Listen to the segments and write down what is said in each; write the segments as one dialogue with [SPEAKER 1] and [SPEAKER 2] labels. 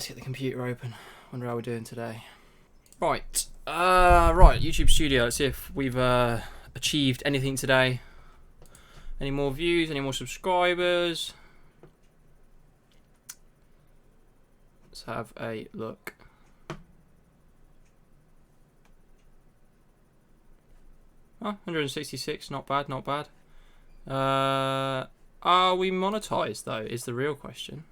[SPEAKER 1] let's get the computer open. Wonder how we're doing today. Right, right, YouTube Studio. Let's see if we've achieved anything today. Any more views? Any more subscribers? Let's have a look. Oh, 166, not bad, not bad. Are we monetized though, is the real question.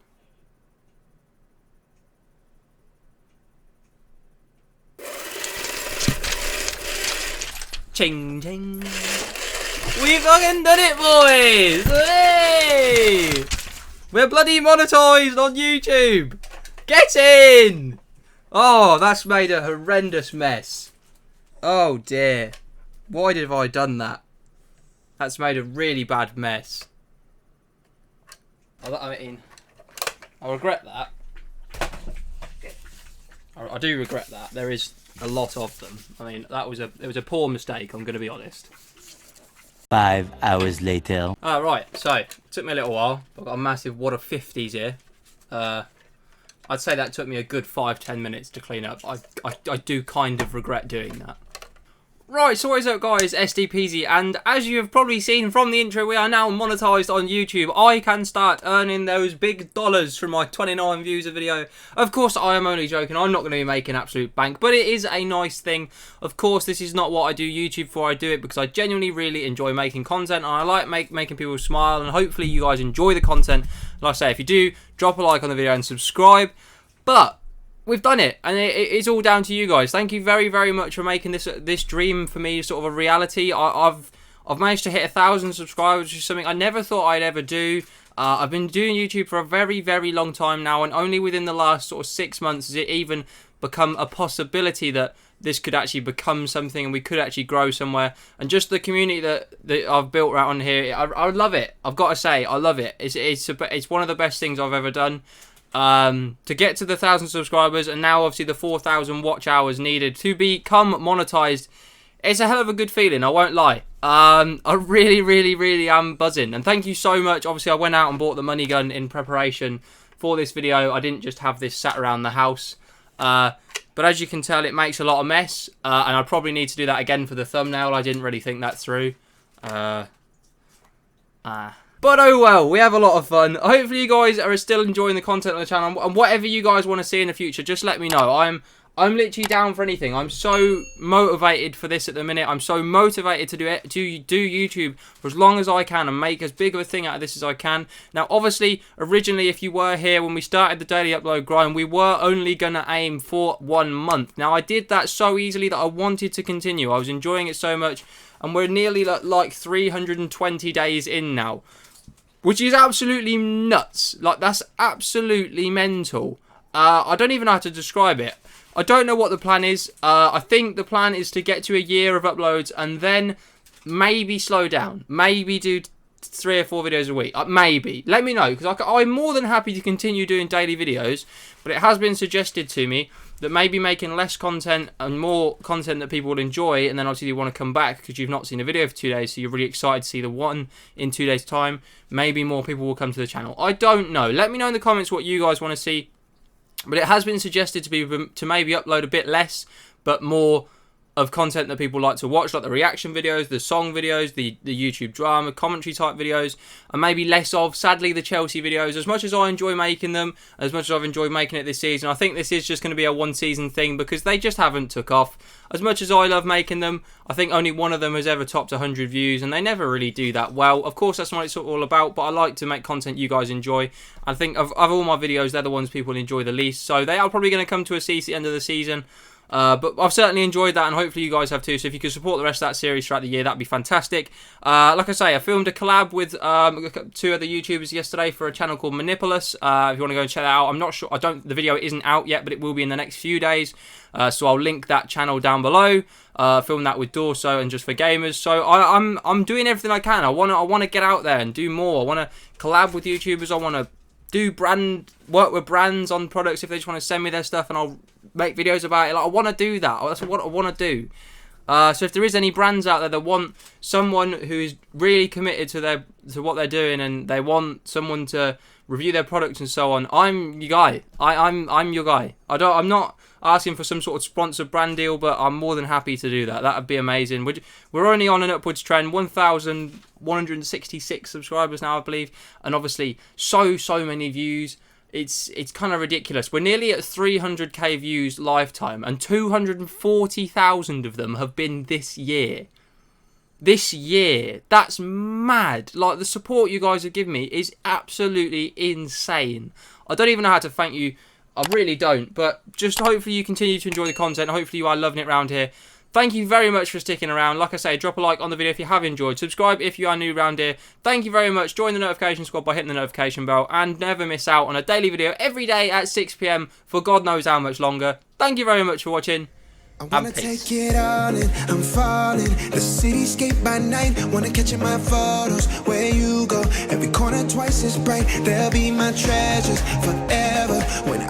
[SPEAKER 1] Ching ching. We fucking done it, boys! Hey! We're bloody monetized on YouTube! Get in! Oh, that's made a horrendous mess. Oh dear. Why have I done that? That's made a really bad mess. I mean, I regret that. I do regret that. There is a lot of them. I mean, it was a poor mistake, I'm going to be honest.
[SPEAKER 2] 5 hours later.
[SPEAKER 1] Right, so, it took me a little while. I've got a massive wad of 50s here. I'd say that took me a good 5-10 minutes to clean up. I do kind of regret doing that. Right, so what is up guys, SDPZ, and as you have probably seen from the intro, we are now monetized on YouTube. I can start earning those big dollars from my 29 views a video. Of course, I am only joking, I'm not going to be making absolute bank, but it is a nice thing. Of course, this is not what I do YouTube for, I do it because I genuinely really enjoy making content, and I like making people smile, and hopefully you guys enjoy the content. Like I say, if you do, drop a like on the video and subscribe, but we've done it, and it's all down to you guys. Thank you very, very much for making this dream for me sort of a reality. I've managed to hit 1,000 subscribers, which is something I never thought I'd ever do. I've been doing YouTube for a very, very long time now, and only within the last sort of 6 months has it even become a possibility that this could actually become something and we could actually grow somewhere. And just the community that I've built right on here, I love it. I've got to say, I love it. It's one of the best things I've ever done. To get to the 1,000 subscribers, and now obviously the 4,000 watch hours needed to become monetized, it's a hell of a good feeling, I won't lie. I really, really, really am buzzing, and thank you so much. Obviously I went out and bought the money gun in preparation for this video. I didn't just have this sat around the house, but as you can tell, it makes a lot of mess, and I probably need to do that again for the thumbnail. I didn't really think that through. But oh well, we have a lot of fun. Hopefully you guys are still enjoying the content on the channel, and whatever you guys want to see in the future, just let me know. I'm literally down for anything. I'm so motivated for this at the minute. I'm so motivated to do YouTube for as long as I can and make as big of a thing out of this as I can. Now obviously, originally if you were here when we started the daily upload grind, we were only going to aim for 1 month. Now I did that so easily that I wanted to continue. I was enjoying it so much, and we're nearly like 320 days in now, which is absolutely nuts. Like, that's absolutely mental. I don't even know how to describe it. I don't know what the plan is. I think the plan is to get to a year of uploads and then maybe slow down. Maybe do 3 or 4 videos a week. Maybe. Let me know, because I'm more than happy to continue doing daily videos, but it has been suggested to me that maybe making less content and more content that people will enjoy, and then obviously you want to come back because you've not seen a video for 2 days, so you're really excited to see the one in 2 days' time. Maybe more people will come to the channel. I don't know. Let me know in the comments what you guys want to see. But it has been suggested to maybe upload a bit less, but more of content that people like to watch, like the reaction videos, the song videos, the YouTube drama, commentary type videos, and maybe less of, sadly, the Chelsea videos. As much as I enjoy making them, as much as I've enjoyed making it this season, I think this is just going to be a 1 season thing because they just haven't took off. As much as I love making them, I think only one of them has ever topped 100 views, and they never really do that well. Of course, that's what it's all about, but I like to make content you guys enjoy. I think of all my videos, they're the ones people enjoy the least, so they are probably going to come to a end of the season. But I've certainly enjoyed that, and hopefully you guys have too. So if you could support the rest of that series throughout the year, that'd be fantastic. Like I say, I filmed a collab with 2 other YouTubers yesterday for a channel called Manipulous. If you want to go and check that out, I'm not sure. The video isn't out yet, but it will be in the next few days. So I'll link that channel down below. Filmed that with Dorso and Just for Gamers. So I'm doing everything I can. I want to get out there and do more. I want to collab with YouTubers. I want to do work with brands on products if they just want to send me their stuff, and I'll make videos about it. Like, I want to do that. That's what I want to do. So if there is any brands out there that want someone who is really committed to what they're doing, and they want someone to review their products and so on, I'm your guy. I'm your guy. I'm not asking for some sort of sponsored brand deal, but I'm more than happy to do that. That would be amazing. We're only on an upwards trend, 1,166 subscribers now, I believe, and obviously so many views. It's kind of ridiculous. We're nearly at 300k views lifetime, and 240,000 of them have been this year. This year. That's mad. Like, the support you guys have given me is absolutely insane. I don't even know how to thank you. I really don't. But just hopefully you continue to enjoy the content. Hopefully you are loving it around here. Thank you very much for sticking around. Like I say, drop a like on the video if you have enjoyed. Subscribe if you are new around here. Thank you very much. Join the notification squad by hitting the notification bell. And never miss out on a daily video every day at 6 PM for God knows how much longer. Thank you very much for watching.
[SPEAKER 3] I wanna take it all in, I'm falling. The cityscape by night, wanna catch in my photos. Where you go, every corner twice as bright. They'll be my treasures forever. When